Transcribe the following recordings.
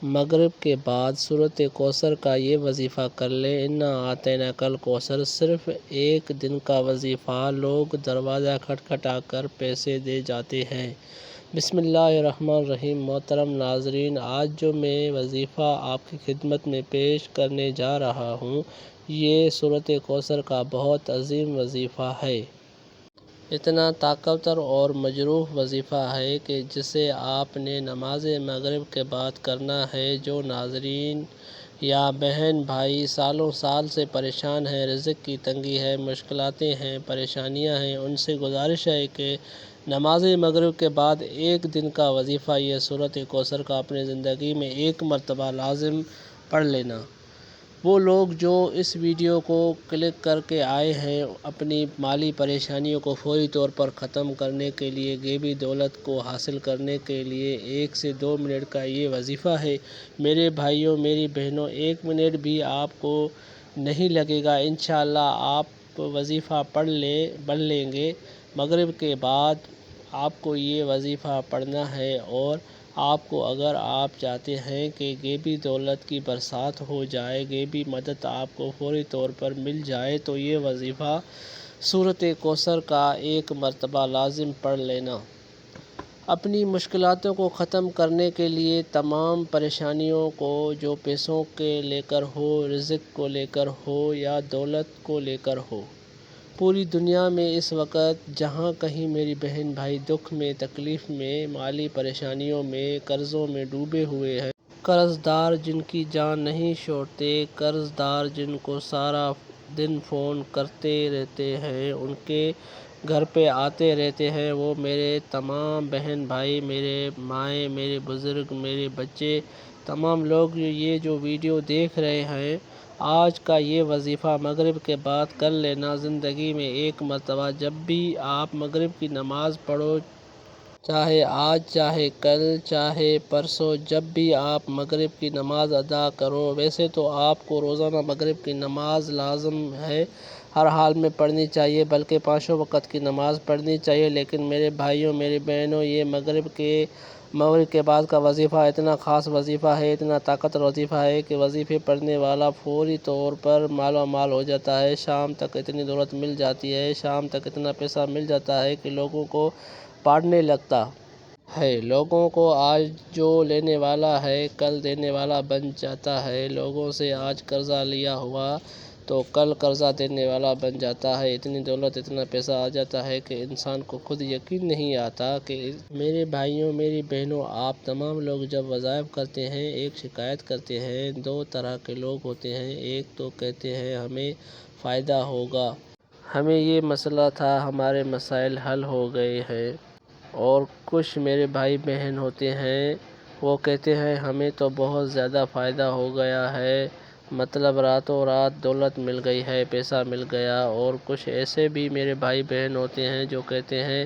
مغرب کے بعد سورۃ کوثر کا یہ وظیفہ کر لیں۔ انا اعطیناک الکوثر صرف ایک دن کا وظیفہ، لوگ دروازہ کھٹکھٹا کر پیسے دے جاتے ہیں۔ بسم اللہ الرحمن الرحیم۔ محترم ناظرین، آج جو میں وظیفہ آپ کی خدمت میں پیش کرنے جا رہا ہوں، یہ سورۃ کوثر کا بہت عظیم وظیفہ ہے۔ اتنا طاقتور اور مجروح وظیفہ ہے کہ جسے آپ نے نماز مغرب کے بعد کرنا ہے۔ جو ناظرین یا بہن بھائی سالوں سال سے پریشان ہیں، رزق کی تنگی ہے، مشکلاتیں ہیں، پریشانیاں ہیں، ان سے گزارش ہے کہ نماز مغرب کے بعد ایک دن کا وظیفہ یہ سورۃ کوثر کا اپنی زندگی میں ایک مرتبہ لازم پڑھ لینا۔ وہ لوگ جو اس ویڈیو کو کلک کر کے آئے ہیں، اپنی مالی پریشانیوں کو فوری طور پر ختم کرنے کے لیے، غیبی دولت کو حاصل کرنے کے لیے 1 سے 2 منٹ کا یہ وظیفہ ہے۔ میرے بھائیوں، میری بہنوں، 1 منٹ بھی آپ کو نہیں لگے گا، انشاءاللہ آپ وظیفہ پڑھ لیں گے۔ مغرب کے بعد آپ کو یہ وظیفہ پڑھنا ہے، اور آپ کو اگر آپ چاہتے ہیں کہ غیبی دولت کی برسات ہو جائے، غیبی مدد آپ کو فوری طور پر مل جائے، تو یہ وظیفہ سورۃ کوثر کا ایک مرتبہ لازم پڑھ لینا۔ اپنی مشکلاتوں کو ختم کرنے کے لیے، تمام پریشانیوں کو، جو پیسوں کے لے کر ہو، رزق کو لے کر ہو یا دولت کو لے کر ہو۔ پوری دنیا میں اس وقت جہاں کہیں میری بہن بھائی دکھ میں، تکلیف میں، مالی پریشانیوں میں، قرضوں میں ڈوبے ہوئے ہیں۔ قرض دار جن کی جان نہیں چھوڑتے، قرض دار جن کو سارا دن فون کرتے رہتے ہیں، ان کے گھر پہ آتے رہتے ہیں، وہ میرے تمام بہن بھائی، میرے مائیں، میرے بزرگ، میرے بچے، تمام لوگ یہ جو ویڈیو دیکھ رہے ہیں، آج کا یہ وظیفہ مغرب کے بعد کر لینا۔ زندگی میں ایک مرتبہ جب بھی آپ مغرب کی نماز پڑھو، چاہے آج، چاہے کل، چاہے پرسوں، جب بھی آپ مغرب کی نماز ادا کرو، ویسے تو آپ کو روزانہ مغرب کی نماز لازم ہے، ہر حال میں پڑھنی چاہیے، بلکہ 5 وقت کی نماز پڑھنی چاہیے، لیکن میرے بھائیوں، میری بہنوں، یہ مغرب کے بعد کا وظیفہ اتنا خاص وظیفہ ہے، اتنا طاقتور وظیفہ ہے کہ وظیفے پڑھنے والا فوری طور پر مالا مال ہو جاتا ہے۔ شام تک اتنی دولت مل جاتی ہے، شام تک اتنا پیسہ مل جاتا ہے کہ لوگوں کو بانٹنے لگتا ہے۔ لوگوں کو آج جو لینے والا ہے، کل دینے والا بن جاتا ہے۔ لوگوں سے آج قرضہ لیا ہوا تو کل قرضہ دینے والا بن جاتا ہے۔ اتنی دولت، اتنا پیسہ آ جاتا ہے کہ انسان کو خود یقین نہیں آتا کہ میرے بھائیوں، میری بہنوں، آپ تمام لوگ جب وظائف کرتے ہیں، ایک شکایت کرتے ہیں۔ 2 طرح کے لوگ ہوتے ہیں، ایک تو کہتے ہیں ہمیں فائدہ ہوگا، ہمیں یہ مسئلہ تھا، ہمارے مسائل حل ہو گئے ہیں، اور کچھ میرے بھائی بہن ہوتے ہیں، وہ کہتے ہیں ہمیں تو بہت زیادہ فائدہ ہو گیا ہے، مطلب راتوں رات دولت مل گئی ہے، پیسہ مل گیا۔ اور کچھ ایسے بھی میرے بھائی بہن ہوتے ہیں جو کہتے ہیں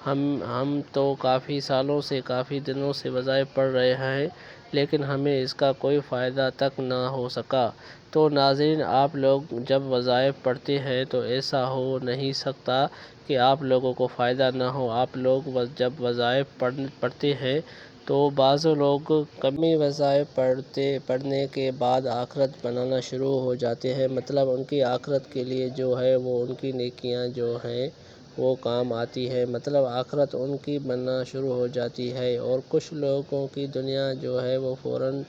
ہم تو کافی سالوں سے، کافی دنوں سے وظائف پڑھ رہے ہیں، لیکن ہمیں اس کا کوئی فائدہ تک نہ ہو سکا۔ تو ناظرین، آپ لوگ جب وظائف پڑھتے ہیں تو ایسا ہو نہیں سکتا کہ آپ لوگوں کو فائدہ نہ ہو۔ آپ لوگ جب وظائف پڑھتے ہیں تو بعض لوگ کمی وظائف پڑھنے کے بعد آخرت بنانا شروع ہو جاتے ہیں، مطلب ان کی آخرت کے لیے جو ہے وہ ان کی نیکیاں جو ہیں وہ کام آتی ہے، مطلب آخرت ان کی بننا شروع ہو جاتی ہے، اور کچھ لوگوں کی دنیا جو ہے وہ فوراً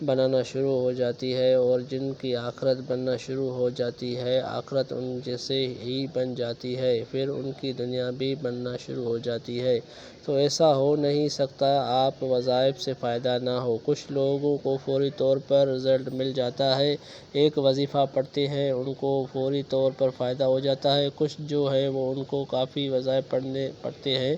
بنانا شروع ہو جاتی ہے، اور جن کی آخرت بننا شروع ہو جاتی ہے، آخرت ان جیسے ہی بن جاتی ہے، پھر ان کی دنیا بھی بننا شروع ہو جاتی ہے۔ تو ایسا ہو نہیں سکتا آپ وظائف سے فائدہ نہ ہو۔ کچھ لوگوں کو فوری طور پر رزلٹ مل جاتا ہے، ایک وظیفہ پڑھتے ہیں، ان کو فوری طور پر فائدہ ہو جاتا ہے۔ کچھ جو ہے وہ ان کو کافی وظائف پڑھتے ہیں،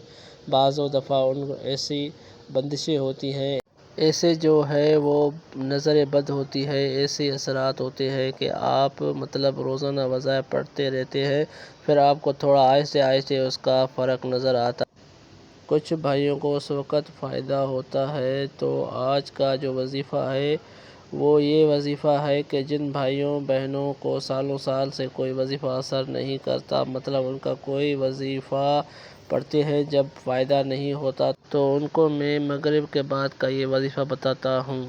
بعض دفعہ ان کو ایسی بندشیں ہوتی ہیں، ایسے جو ہے وہ نظر بد ہوتی ہے، ایسے اثرات ہوتے ہیں کہ آپ مطلب روزانہ وظائف پڑھتے رہتے ہیں، پھر آپ کو تھوڑا آہستہ آہستہ اس کا فرق نظر آتا ہے۔ کچھ بھائیوں کو اس وقت فائدہ ہوتا ہے۔ تو آج کا جو وظیفہ ہے وہ یہ وظیفہ ہے کہ جن بھائیوں بہنوں کو سالوں سال سے کوئی وظیفہ اثر نہیں کرتا، مطلب ان کا کوئی وظیفہ پڑھتے ہیں، جب فائدہ نہیں ہوتا، تو ان کو میں مغرب کے بعد کا یہ وظیفہ بتاتا ہوں۔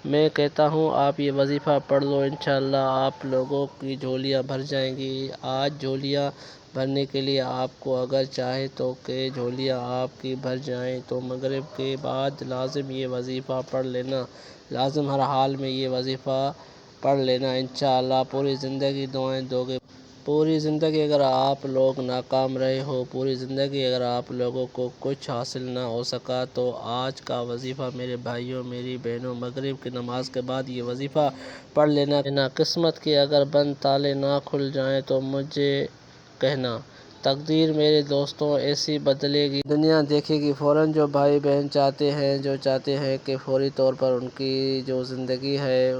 میں کہتا ہوں آپ یہ وظیفہ پڑھ لو، انشاءاللہ آپ لوگوں کی جھولیاں بھر جائیں گی۔ آج جھولیاں بھرنے کے لیے آپ کو اگر چاہے تو کہ جھولیاں آپ کی بھر جائیں تو مغرب کے بعد لازم یہ وظیفہ پڑھ لینا، لازم ہر حال میں یہ وظیفہ پڑھ لینا، انشاءاللہ پوری زندگی دعائیں دو گے۔ پوری زندگی اگر آپ لوگ ناکام رہے ہو، پوری زندگی اگر آپ لوگوں کو کچھ حاصل نہ ہو سکا تو آج کا وظیفہ میرے بھائیوں میری بہنوں مغرب کی نماز کے بعد یہ وظیفہ پڑھ لینا۔ قسمت کے اگر بند تالے نہ کھل جائیں تو مجھے کہنا، تقدیر میرے دوستوں ایسی بدلے گی، دنیا دیکھے گی فوراً جو بھائی بہن چاہتے ہیں کہ فوری طور پر ان کی جو زندگی ہے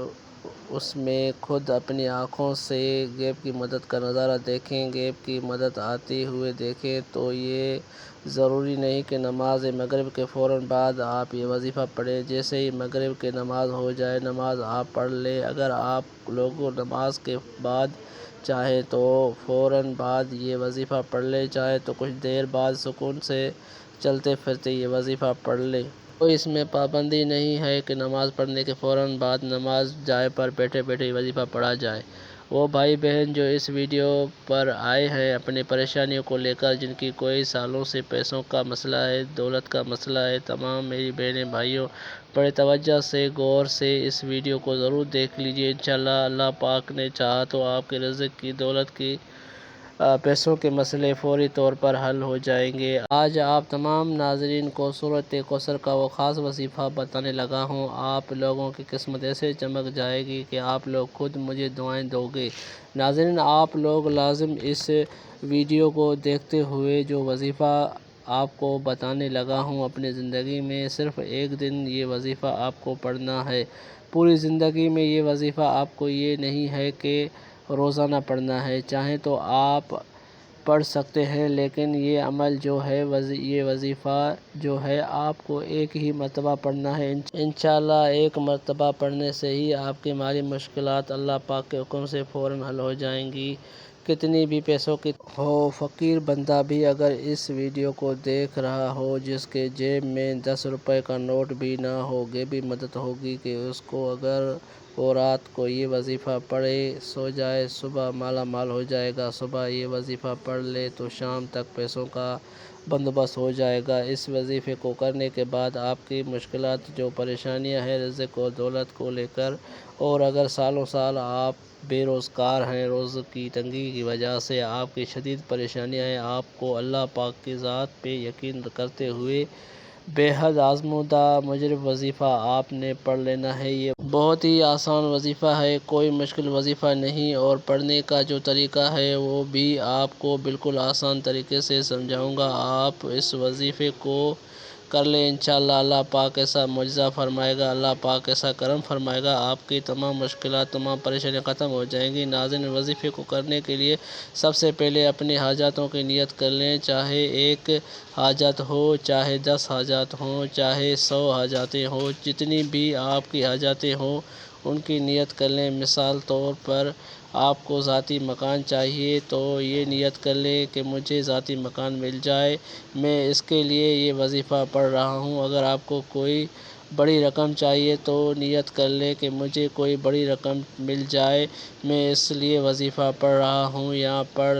اس میں خود اپنی آنکھوں سے غیب کی مدد کا نظارہ دیکھیں، غیب کی مدد آتے ہوئے دیکھیں، تو یہ ضروری نہیں کہ نماز مغرب کے فوراً بعد آپ یہ وظیفہ پڑھیں۔ جیسے ہی مغرب کی نماز ہو جائے نماز آپ پڑھ لیں۔ اگر آپ لوگوں نماز کے بعد چاہیں تو فوراً بعد یہ وظیفہ پڑھ لیں، چاہے تو کچھ دیر بعد سکون سے چلتے پھرتے یہ وظیفہ پڑھ لیں۔ کوئی اس میں پابندی نہیں ہے کہ نماز پڑھنے کے فوراً بعد نماز جائے پر بیٹھے بیٹھے یہ وظیفہ پڑھا جائے۔ وہ بھائی بہن جو اس ویڈیو پر آئے ہیں اپنی پریشانیوں کو لے کر، جن کی کوئی سالوں سے پیسوں کا مسئلہ ہے، دولت کا مسئلہ ہے، تمام میری بہنیں بھائیوں بڑے توجہ سے غور سے اس ویڈیو کو ضرور دیکھ لیجئے، انشاءاللہ اللہ پاک نے چاہا تو آپ کے رزق کی، دولت کی، پیسوں کے مسئلے فوری طور پر حل ہو جائیں گے۔ آج آپ تمام ناظرین کو سورۃ کوثر کا وہ خاص وظیفہ بتانے لگا ہوں، آپ لوگوں کی قسمت ایسے چمک جائے گی کہ آپ لوگ خود مجھے دعائیں دو گے۔ ناظرین آپ لوگ لازم اس ویڈیو کو دیکھتے ہوئے جو وظیفہ آپ کو بتانے لگا ہوں اپنی زندگی میں صرف ایک دن یہ وظیفہ آپ کو پڑھنا ہے، پوری زندگی میں یہ وظیفہ آپ کو یہ نہیں ہے کہ روزانہ پڑھنا ہے، چاہیں تو آپ پڑھ سکتے ہیں لیکن یہ عمل جو ہے یہ وظیفہ جو ہے آپ کو ایک ہی مرتبہ پڑھنا ہے، انشاءاللہ ایک مرتبہ پڑھنے سے ہی آپ کی مالی مشکلات اللہ پاک کے حکم سے فوراً حل ہو جائیں گی۔ کتنی بھی پیسوں کی ہو، فقیر بندہ بھی اگر اس ویڈیو کو دیکھ رہا ہو جس کے جیب میں 10 روپے کا نوٹ بھی نہ ہو، غیبی مدد ہوگی کہ اس کو اگر وہ رات کو یہ وظیفہ پڑھے سو جائے صبح مالا مال ہو جائے گا، صبح یہ وظیفہ پڑھ لے تو شام تک پیسوں کا بندوبست ہو جائے گا۔ اس وظیفے کو کرنے کے بعد آپ کی مشکلات جو پریشانیاں ہیں رزق اور دولت کو لے کر، اور اگر سالوں سال آپ بے روزگار ہیں، روزی کی تنگی کی وجہ سے آپ کی شدید پریشانیاں ہیں، آپ کو اللہ پاک کی ذات پہ یقین کرتے ہوئے بے حد آزمودہ مجرب وظیفہ آپ نے پڑھ لینا ہے۔ یہ بہت ہی آسان وظیفہ ہے، کوئی مشکل وظیفہ نہیں، اور پڑھنے کا جو طریقہ ہے وہ بھی آپ کو بالکل آسان طریقے سے سمجھاؤں گا۔ آپ اس وظیفے کو کر لیں، انشاءاللہ اللہ پاک ایسا معجزہ فرمائے گا، اللہ پاک ایسا کرم فرمائے گا، آپ کی تمام مشکلات تمام پریشانیاں ختم ہو جائیں گی۔ ناظرین وظیفے کو کرنے کے لیے سب سے پہلے اپنی حاجاتوں کی نیت کر لیں، چاہے ایک حاجت ہو، چاہے 10 حاجات ہوں، چاہے 100 حاجاتیں ہوں، جتنی بھی آپ کی حاجاتیں ہوں ان کی نیت کر لیں۔ مثال طور پر آپ کو ذاتی مکان چاہیے تو یہ نیت کر لیں کہ مجھے ذاتی مکان مل جائے، میں اس کے لیے یہ وظیفہ پڑھ رہا ہوں۔ اگر آپ کو کوئی بڑی رقم چاہیے تو نیت کر لیں کہ مجھے کوئی بڑی رقم مل جائے، میں اس لیے وظیفہ پڑھ رہا ہوں یا پڑھ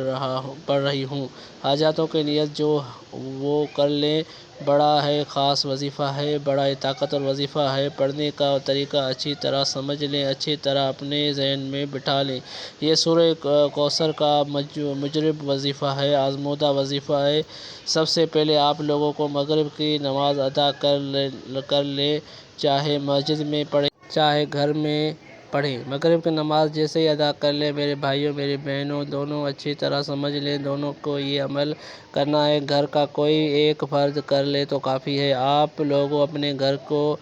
رہی ہوں۔ حاجاتوں کی نیت جو وہ کر لیں، بڑا ہے خاص وظیفہ ہے، بڑا ہی طاقتور وظیفہ ہے، پڑھنے کا طریقہ اچھی طرح سمجھ لیں، اچھی طرح اپنے ذہن میں بٹھا لیں۔ یہ سورۃ کوثر کا مجرب وظیفہ ہے، آزمودہ وظیفہ ہے۔ سب سے پہلے آپ لوگوں کو مغرب کی نماز ادا کر لیں، چاہے مسجد میں پڑھیں چاہے گھر میں پڑھیں، مغرب کی نماز جیسے ہی ادا کر لیں میرے بھائیوں میری بہنوں دونوں اچھی طرح سمجھ لیں، دونوں کو یہ عمل کرنا ہے، گھر کا کوئی ایک فرد کر لے تو کافی ہے۔ آپ لوگ اپنے گھر کو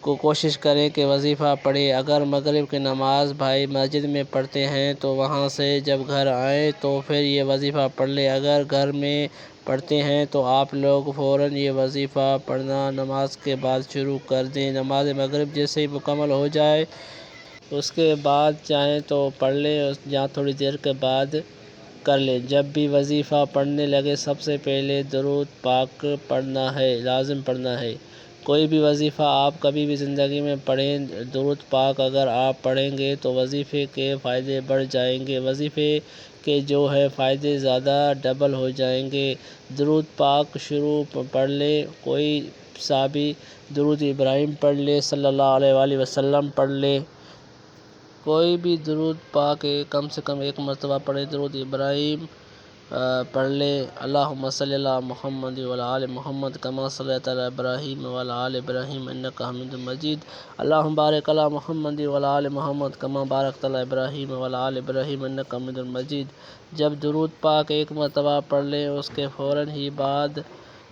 کوشش کریں کہ وظیفہ پڑھیں۔ اگر مغرب کی نماز بھائی مسجد میں پڑھتے ہیں تو وہاں سے جب گھر آئیں تو پھر یہ وظیفہ پڑھ لیں، اگر گھر میں پڑھتے ہیں تو آپ لوگ فوراً یہ وظیفہ پڑھنا نماز کے بعد شروع کر دیں۔ نماز مغرب جیسے ہی مکمل ہو جائے اس کے بعد چاہیں تو پڑھ لیں یا تھوڑی دیر کے بعد کر لیں۔ جب بھی وظیفہ پڑھنے لگے سب سے پہلے درود پاک پڑھنا ہے، لازم پڑھنا ہے۔ کوئی بھی وظیفہ آپ کبھی بھی زندگی میں پڑھیں، درود پاک اگر آپ پڑھیں گے تو وظیفے کے فائدے بڑھ جائیں گے، وظیفے کے جو ہے فائدے زیادہ ڈبل ہو جائیں گے۔ درود پاک شروع پڑھ لے، کوئی صحابی درود ابراہیم پڑھ لے، صلی اللہ علیہ وآلہ وسلم پڑھ لے، کوئی بھی درود پاک کم سے کم ایک مرتبہ پڑھے، درود ابراہیم پڑھ لے۔ اللہم صلی علی محمد وعلی آل محمد کما صلیت علی ابراہیم وعلی آل ابراہیم انک حمید مجید۔ اللہم بارک علی محمد وعلی آل محمد کما بارکت علی ابراہیم وعلی آل ابراہیم انک حمید مجید۔ جب درود پاک ایک مرتبہ پڑھ لیں، اس کے فوراً ہی بعد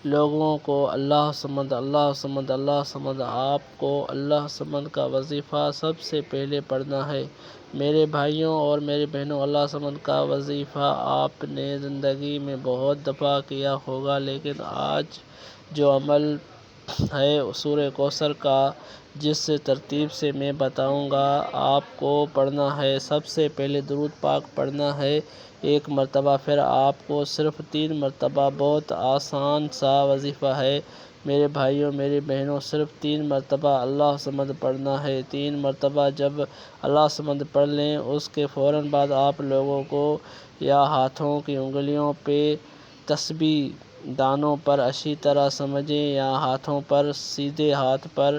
لوگوں کو اللہ صمد اللہ صمد اللہ صمد، آپ کو اللہ صمد کا وظیفہ سب سے پہلے پڑھنا ہے۔ میرے بھائیوں اور میری بہنوں، اللہ صمد کا وظیفہ آپ نے زندگی میں بہت دفعہ کیا ہوگا، لیکن آج جو عمل ہے سورہ کوثر کا، جس ترتیب سے میں بتاؤں گا آپ کو پڑھنا ہے۔ سب سے پہلے درود پاک پڑھنا ہے ایک مرتبہ، پھر آپ کو صرف 3 مرتبہ، بہت آسان سا وظیفہ ہے میرے بھائیوں میری بہنوں، صرف 3 مرتبہ اللہ صمد پڑھنا ہے۔ 3 مرتبہ جب اللہ صمد پڑھ لیں، اس کے فوراً بعد آپ لوگوں کو یا ہاتھوں کی انگلیوں پہ، تسبیح دانوں پر اچھی طرح سمجھیں، یا ہاتھوں پر، سیدھے ہاتھ پر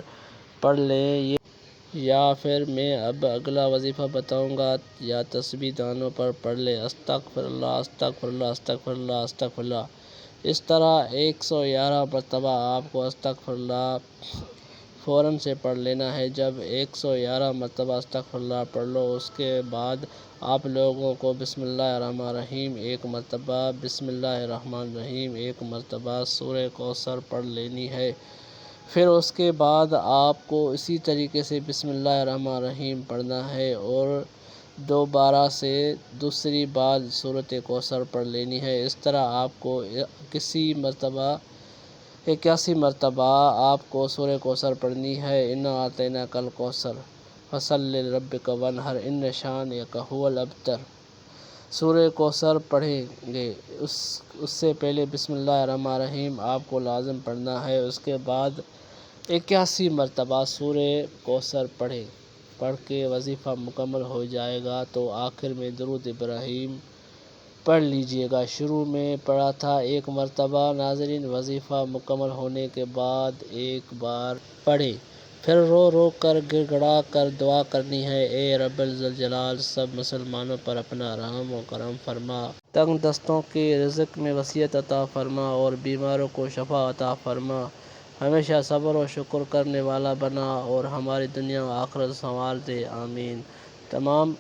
پڑھ لیں، یا پھر میں اب اگلا وظیفہ بتاؤں گا، یا تسبیح دانوں پر پڑھ لیں، استغفر اللہ استغفر اللہ استغفر اللہ استغفر اللہ۔ اس طرح 111 مرتبہ آپ کو استغفر اللہ فوراً سے پڑھ لینا ہے۔ جب 111 مرتبہ استغفر اللہ پڑھ لو، اس کے بعد آپ لوگوں کو بسم اللہ الرحمن الرحیم ایک مرتبہ، بسم اللہ الرحمن الرحیم ایک مرتبہ، سورہ کوثر پڑھ لینی ہے۔ پھر اس کے بعد آپ کو اسی طریقے سے بسم اللہ الرحمن الرحیم پڑھنا ہے، اور دوبارہ سے دوسری بار سورۃ کوثر پڑھ لینی ہے۔ اس طرح آپ کو 81 مرتبہ آپ کو سورہ کوثر پڑھنی ہے۔ انا اعطیناک الکوثر فصلی لربک وانحر ان شانئک ھو الابتر۔ سورہ کوثر پڑھیں گے، اس سے پہلے بسم اللہ الرحمن الرحیم آپ کو لازم پڑھنا ہے۔ اس کے بعد 81 مرتبہ سورہ کوثر پڑھ کے وظیفہ مکمل ہو جائے گا، تو آخر میں درود ابراہیم پڑھ لیجئے گا۔ شروع میں پڑھا تھا 1 مرتبہ، ناظرین وظیفہ مکمل ہونے کے بعد ایک بار پڑھیں، پھر رو رو کر گڑ گڑا کر دعا کرنی ہے، اے رب ذوالجلال، سب مسلمانوں پر اپنا رحم و کرم فرما، تنگ دستوں کے رزق میں وسعت عطا فرما، اور بیماروں کو شفا عطا فرما، ہمیشہ صبر و شکر کرنے والا بنا، اور ہماری دنیا و آخرت سنوار دے، آمین۔ تمام